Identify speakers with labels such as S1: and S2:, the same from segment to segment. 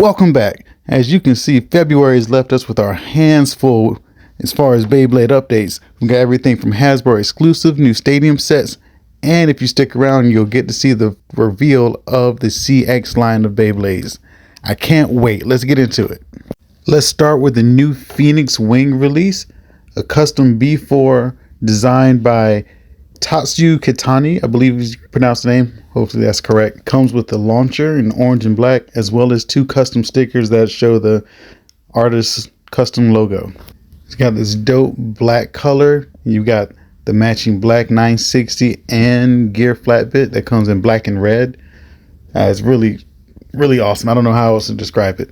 S1: Welcome back. As you can see, February has left us with our hands full as far as Beyblade updates. We got everything from Hasbro exclusive new stadium sets, and if you stick around, you'll get to see the reveal of the CX line of Beyblades. I can't wait. Let's get into it. Let's start with the new Phoenix Wing release, a custom B4 designed by Tatsu Kitani, I believe you pronounce the name. Hopefully that's correct. Comes with the launcher in orange and black, as well as two custom stickers that show the artist's custom logo. It's got this dope black color. You got the matching black 960 and gear flat bit that comes in black and red. It's really awesome. I don't know how else to describe it.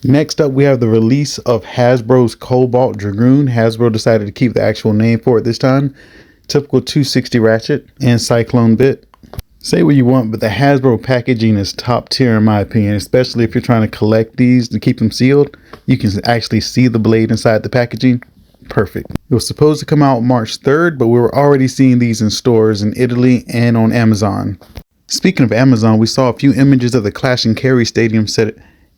S1: Next up, we have the release of Hasbro's Cobalt Dragoon. Hasbro decided to keep the actual name for it this time. Typical 260 ratchet and cyclone bit. Say what you want, but the Hasbro packaging is top tier in my opinion, especially if you're trying to collect these to keep them sealed. You can actually see the blade inside the packaging. Perfect. It was supposed to come out March 3rd, but we were already seeing these in stores in Italy and on Amazon. Speaking of Amazon, we saw a few images of the Clash and Carry Stadium set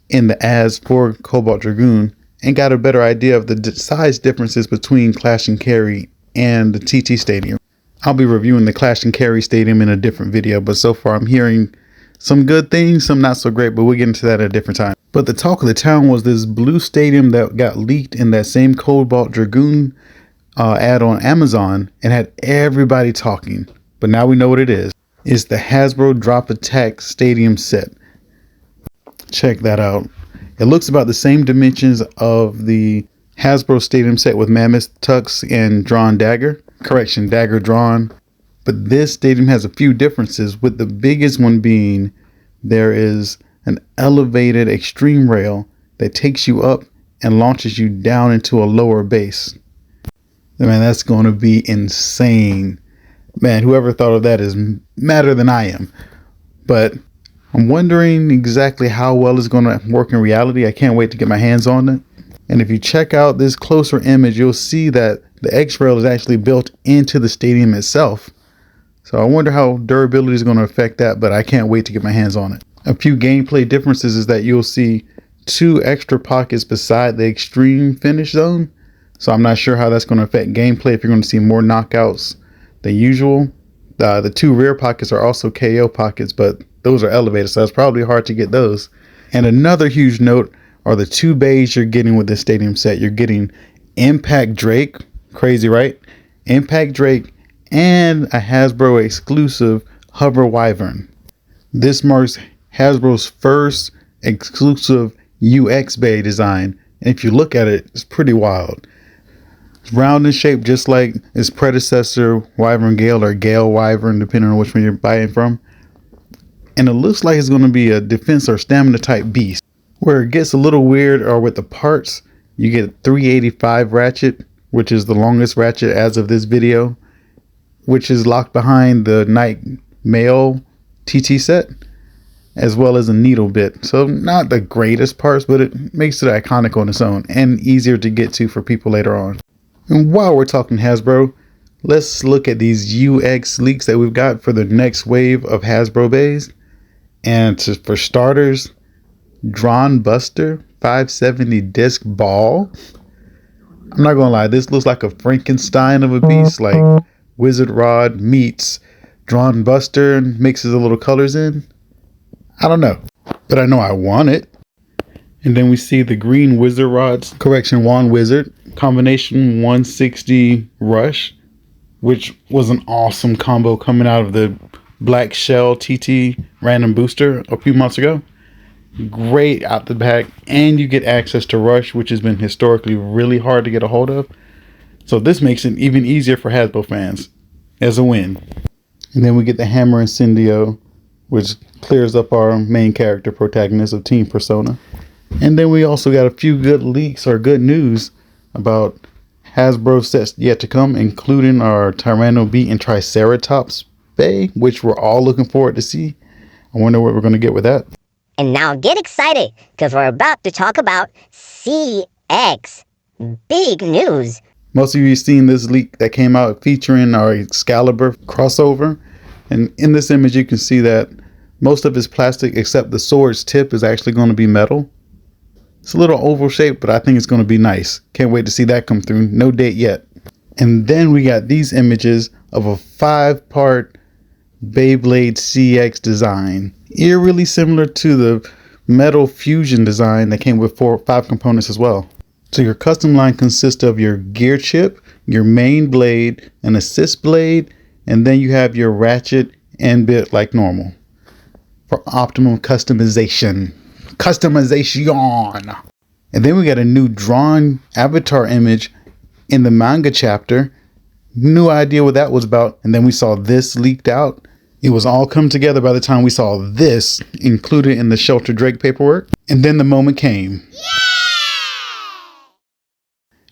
S1: in the ads for Cobalt Dragoon and got a better idea of the size differences between Clash and Carry and the TT Stadium. I'll be reviewing the Clash and Carry Stadium in a different video, but so far I'm hearing some good things, some not so great, but we'll get into that at a different time. But the talk of the town was this blue stadium that got leaked in that same Cobalt Dragoon ad on Amazon and had everybody talking. But now we know what it is. It's the Hasbro Drop Attack Stadium set. Check that out. It looks about the same dimensions of the Hasbro Stadium set with Mammoth Tux and Drawn Dagger. Correction, Dagger Drawn. But this stadium has a few differences, with the biggest one being there is an elevated extreme rail that takes you up and launches you down into a lower base. Man, that's going to be insane. Man, whoever thought of that is madder than I am. But I'm wondering exactly how well it's going to work in reality. I can't wait to get my hands on it. And if you check out this closer image, you'll see that the X-Rail is actually built into the stadium itself. So I wonder how durability is going to affect that, but I can't wait to get my hands on it. A few gameplay differences is that you'll see two extra pockets beside the extreme finish zone. So I'm not sure how that's going to affect gameplay if you're going to see more knockouts than usual. The two rear pockets are also KO pockets, but those are elevated, so it's probably hard to get those. And another huge note are the two bays you're getting with this stadium set. You're getting Impact Drake, crazy right? Impact Drake and a Hasbro exclusive Hover Wyvern. This marks Hasbro's first exclusive UX bay design, and if you look at it, it's pretty wild. It's round in shape just like its predecessor Wyvern Gale or Gale Wyvern, depending on which one you're buying from. And it looks like it's going to be a defense or stamina type beast. Where it gets a little weird are with the parts. You get 385 ratchet, which is the longest ratchet as of this video, which is locked behind the Night Mail TT set, as well as a needle bit. So not the greatest parts, but it makes it iconic on its own and easier to get to for people later on. And while we're talking Hasbro, let's look at these UX leaks that we've got for the next wave of Hasbro bays. And for starters, Drawn Buster 570 disc ball. I'm not gonna lie, this looks like a Frankenstein of a beast, like Wizard Rod meets Drawn Buster and mixes a little colors in. I don't know, but I know I want it. And then we see the green Wizard Rods, correction, Wand Wizard, combination 160 Rush, which was an awesome combo coming out of the Black Shell TT random booster a few months ago. Great out the back, and you get access to Rush, which has been historically really hard to get a hold of. So this makes it even easier for Hasbro fans as a win. And then we get the Hammer Incendio, which clears up our main character protagonist of Team Persona. And then we also got a few good leaks or good news about Hasbro sets yet to come, including our Tyranno Beat and Triceratops bay, which we're all looking forward to see. I wonder what we're going to get with that.
S2: And now get excited, because we're about to talk about CX. Big news.
S1: Most of you have seen this leak that came out featuring our Excalibur crossover. And in this image, you can see that Most of it's plastic except the sword's tip is actually going to be metal. It's a little oval shaped, but I think it's going to be nice. Can't wait to see that come through. No date yet. And then we got these images of a 5-part Beyblade CX design. Eerily similar to the metal fusion design that came with 4 or 5 components as well. So your custom line consists of your gear chip, your main blade, an assist blade, and then you have your ratchet and bit like normal for optimum customization. And then we got a new drawn avatar image in the manga chapter. No idea what that was about. And then we saw this leaked out. It was all come together by the time we saw this included in the Shelter Drake paperwork. And then the moment came.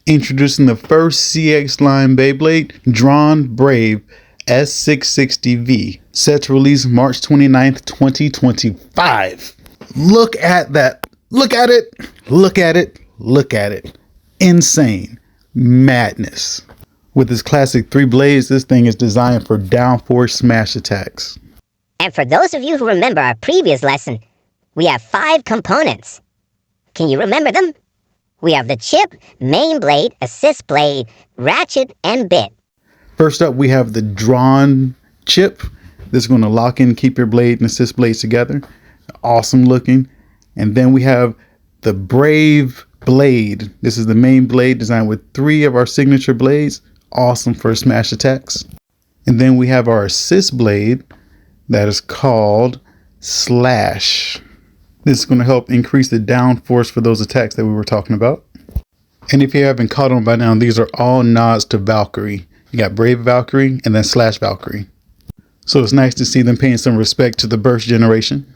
S1: Introducing the first CX line Beyblade, Drawn Brave S660V, set to release March 29th, 2025. Look at that. Look at it. Look at it. Look at it. Insane. Madness. With its classic 3 blades, this thing is designed for downforce smash attacks.
S2: And for those of you who remember our previous lesson, we have 5 components. Can you remember them? We have the chip, main blade, assist blade, ratchet, and bit.
S1: First up, we have the drawn chip. This is going to lock in, keep your blade and assist blades together. Awesome looking. And then we have the Brave blade. This is the main blade designed with 3 of our signature blades. Awesome for smash attacks. And then we have our assist blade that is called Slash. This is going to help increase the downforce for those attacks that we were talking about. And if you haven't caught on by now, these are all nods to Valkyrie. You got Brave Valkyrie and then Slash Valkyrie. So it's nice to see them paying some respect to the Burst generation.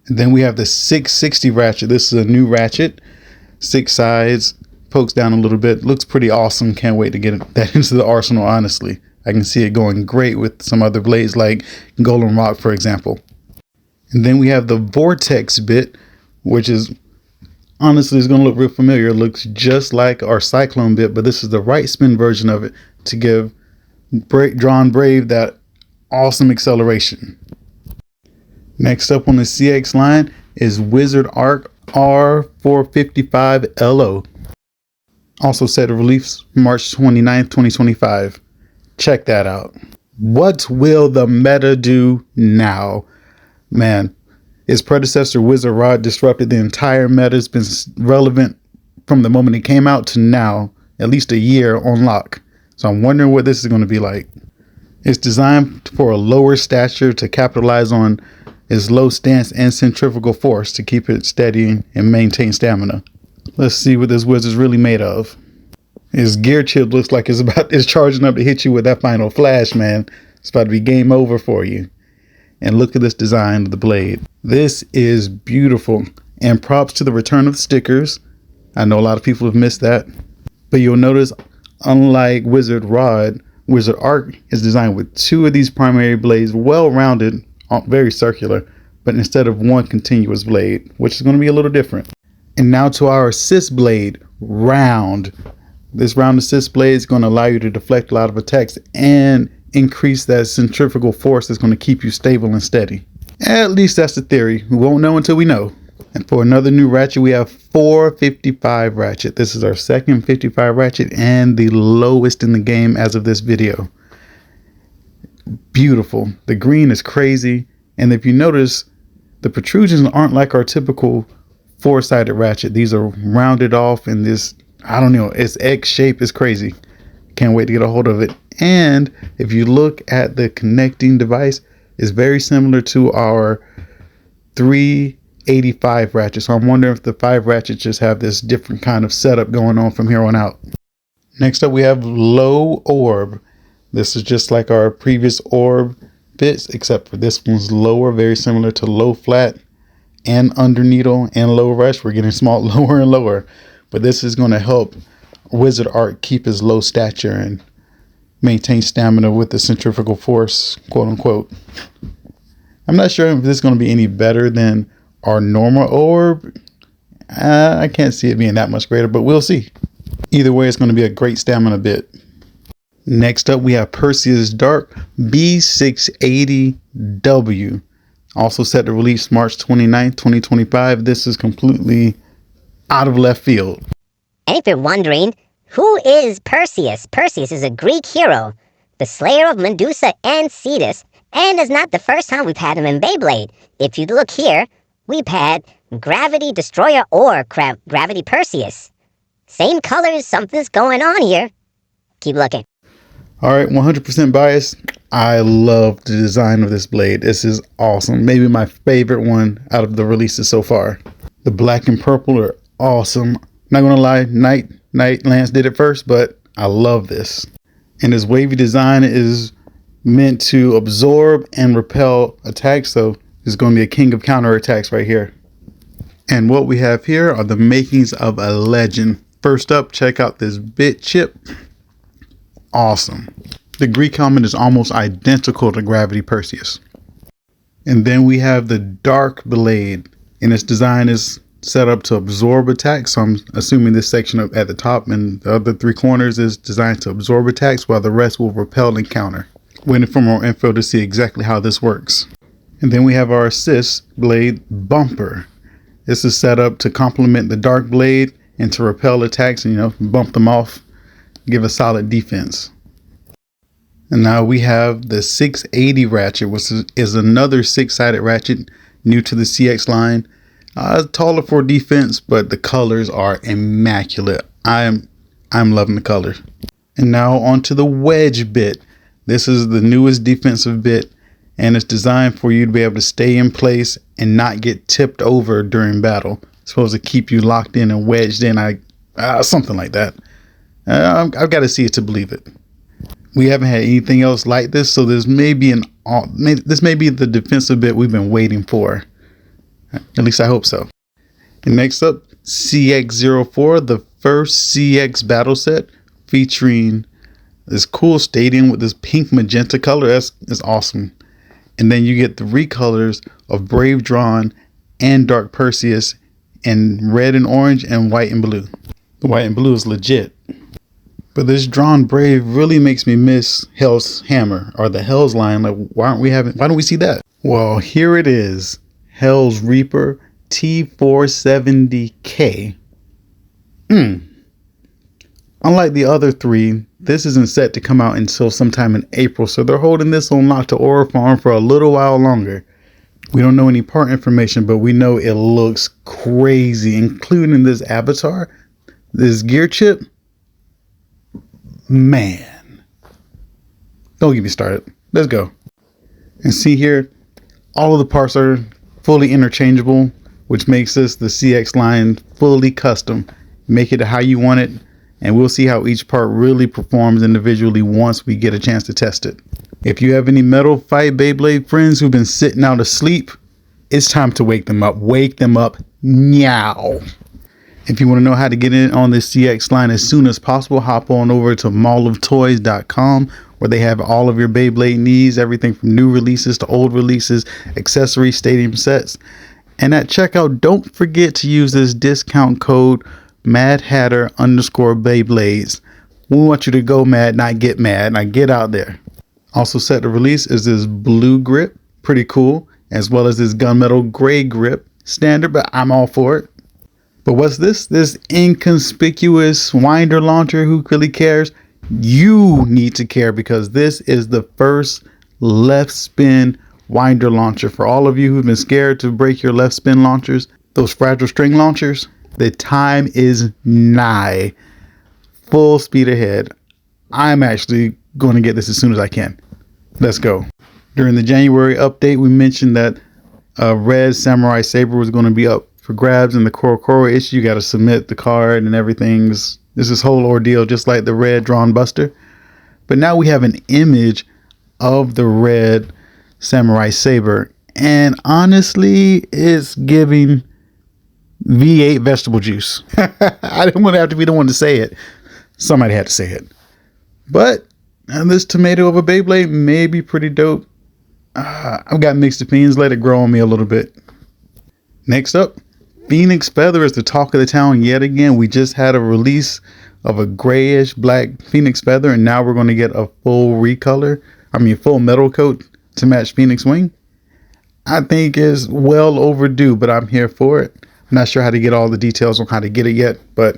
S1: And then we have the 660 ratchet. This is a new ratchet. 6 sides, pokes down a little bit. Looks pretty awesome. Can't wait to get that into the arsenal, honestly. I can see it going great with some other blades like Golden Rock, for example. And then we have the Vortex bit, which is honestly is going to look real familiar. It looks just like our Cyclone bit, but this is the right spin version of it to give Drawn Brave that awesome acceleration. Next up on the CX line is Wizard Arc R455 LO. Also set to release March 29th, 2025. Check that out. What will the meta do now? Man, its predecessor Wizard Rod disrupted the entire meta. It's been relevant from the moment it came out to now, at least a year on lock. So I'm wondering what this is going to be like. It's designed for a lower stature to capitalize on its low stance and centrifugal force to keep it steady and maintain stamina. Let's see what this wizard's really made of. His gear chip looks like it's charging up to hit you with that final flash, man. It's about to be game over for you. And look at this design of the blade. This is beautiful. And props to the return of the stickers. I know a lot of people have missed that. But you'll notice, unlike Wizard Rod, Wizard Arc is designed with 2 of these primary blades, well-rounded, very circular, but instead of 1 continuous blade, which is going to be a little different. And now to our assist blade, round. This round assist blade is going to allow you to deflect a lot of attacks and increase that centrifugal force that's going to keep you stable and steady. At least that's the theory. We won't know until we know. And for another new ratchet, we have 455 ratchet. This is our second 55 ratchet and the lowest in the game as of this video. Beautiful. The green is crazy. And if you notice, the protrusions aren't like our typical 4-sided ratchet. These are rounded off in this, I don't know, it's X shape. It's crazy. Can't wait to get a hold of it. And if you look at the connecting device, it's very similar to our 385 ratchet. So I'm wondering if the 5 ratchets just have this different kind of setup going on from here on out. Next up, we have low orb. This is just like our previous orb bits, except for this one's lower, very similar to low flat and under needle and low rush. We're getting small lower and lower, but this is going to help Wizard Arc keep his low stature and maintain stamina with the centrifugal force, quote unquote. I'm not sure if this is going to be any better than our normal orb. I can't see it being that much greater, but we'll see. Either way, it's going to be a great stamina bit. Next up, we have Perseus Dark B680W. Also set to release March 29th, 2025. This is completely out of left field.
S2: And if you're wondering, who is Perseus? Perseus is a Greek hero, the slayer of Medusa and Cetus, and it's not the first time we've had him in Beyblade. If you look here, we've had Gravity Destroyer or Gravity Perseus. Same colors, something's going on here. Keep looking.
S1: Alright, 100% biased. I love the design of this blade. This is awesome. Maybe my favorite one out of the releases so far. The black and purple are awesome. Not gonna lie, Night Lance did it first, but I love this. And this wavy design is meant to absorb and repel attacks, so it's going to be a king of counterattacks right here. And what we have here are the makings of a legend. First up, check out this bit chip. Awesome. The Greek helmet is almost identical to Gravity Perseus. And then we have the dark blade, and its design is set up to absorb attacks. So I'm assuming this section up at the top and the other three corners is designed to absorb attacks, while the rest will repel and counter. Waiting for more info to see exactly how this works. And then we have our assist blade bumper. This is set up to complement the dark blade and to repel attacks and, bump them off, give a solid defense. And now we have the 680 ratchet, which is another 6-sided ratchet new to the CX line. Taller for defense, but the colors are immaculate. I'm loving the colors. And now onto the wedge bit. This is the newest defensive bit, and it's designed for you to be able to stay in place and not get tipped over during battle. It's supposed to keep you locked in and wedged in, something like that. I've got to see it to believe it. We haven't had anything else like this, so this may be the defensive bit we've been waiting for. At least I hope so. And next up, CX04, the first CX battle set featuring this cool stadium with this pink magenta color. That's awesome. And then you get the recolors of Brave Drawn and Dark Perseus in red and orange and white and blue. The white and blue is legit. But this Drawn Brave really makes me miss Hell's Hammer or the Hell's line. Like, why don't we see that? Well, here it is. Hell's Reaper T470K. Unlike the other three, this isn't set to come out until sometime in April, so they're holding this on lock to order farm for a little while longer. We don't know any part information, but we know it looks crazy, including this avatar, this gear chip. Man, don't get me started. Let's go. And see here, all of the parts are fully interchangeable, which makes this the CX line fully custom. Make it how you want it, and we'll see how each part really performs individually once we get a chance to test it. If you have any Metal Fight Beyblade friends who've been sitting out asleep, it's time to wake them up. Wake them up now. If you want to know how to get in on this CX line as soon as possible, hop on over to malloftoys.com, where they have all of your Beyblade needs, everything from new releases to old releases, accessories, stadium sets. And at checkout, don't forget to use this discount code MadHatter_Beyblades. We want you to go mad, not get mad. Now get out there. Also set to release is this blue grip, pretty cool, as well as this gunmetal gray grip, standard, but I'm all for it. But what's this? This inconspicuous winder launcher. Who really cares? You need to care, because this is the first left spin winder launcher. For all of you who've been scared to break your left spin launchers, those fragile string launchers, the time is nigh. Full speed ahead. I'm actually going to get this as soon as I can. Let's go. During the January update, we mentioned that Red Samurai Saber was going to be up for grabs in the Korokoro issue. You got to submit the card and everything. This whole ordeal, just like the Red Drawn Buster. But now we have an image of the Red Samurai Saber, and honestly, it's giving V8 vegetable juice. I didn't want to have to be the one to say it. Somebody had to say it. But this tomato of a Beyblade may be pretty dope. I've got mixed opinions. Let it grow on me a little bit. Next up, Phoenix Feather is the talk of the town yet again. We just had a release of a grayish black Phoenix Feather, and now we're going to get a full metal coat to match Phoenix Wing. I think is well overdue, but I'm here for it. I'm not sure how to get all the details on how to get it yet, but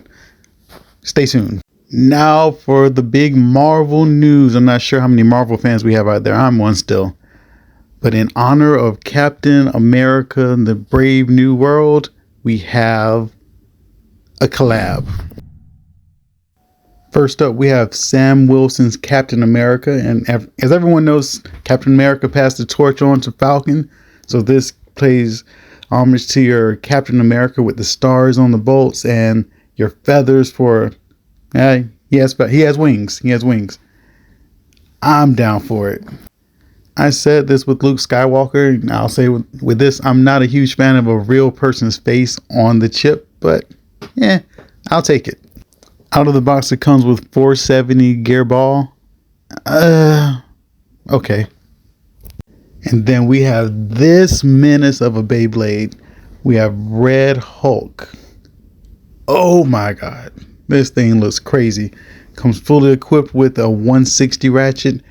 S1: stay tuned. Now for the big Marvel news. I'm not sure how many Marvel fans we have out there. I'm one still. But in honor of Captain America and the Brave New World, we have a collab. First up, we have Sam Wilson's Captain America. And as everyone knows, Captain America passed the torch on to Falcon. So this plays homage to your Captain America with the stars on the bolts and your feathers for... he has wings. He has wings. I'm down for it. I said this with Luke Skywalker, and I'll say with this, I'm not a huge fan of a real person's face on the chip, but yeah, I'll take it. Out of the box, it comes with 470 gear ball. Okay. And then we have this menace of a Beyblade. We have Red Hulk. Oh my god. This thing looks crazy. Comes fully equipped with a 160 ratchet,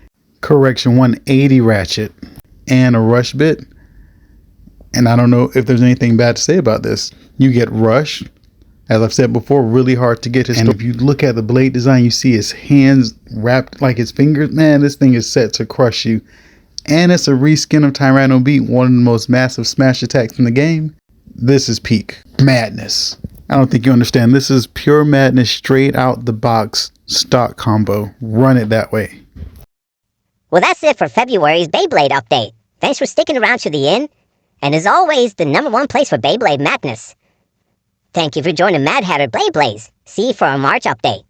S1: 180 ratchet, and a rush bit. And I don't know if there's anything bad to say about this. You get rush. As I've said before, really hard to get his. And if you look at the blade design, you see his hands wrapped like his fingers. Man, this thing is set to crush you. And it's a reskin of Tyranno Beat, one of the most massive smash attacks in the game. This is peak madness. I don't think you understand. This is pure madness, straight out the box stock combo. Run it that way.
S2: Well, that's it for February's Beyblade update. Thanks for sticking around to the end. And as always, the #1 place for Beyblade madness. Thank you for joining Mad Hatter Beyblades. See you for our March update.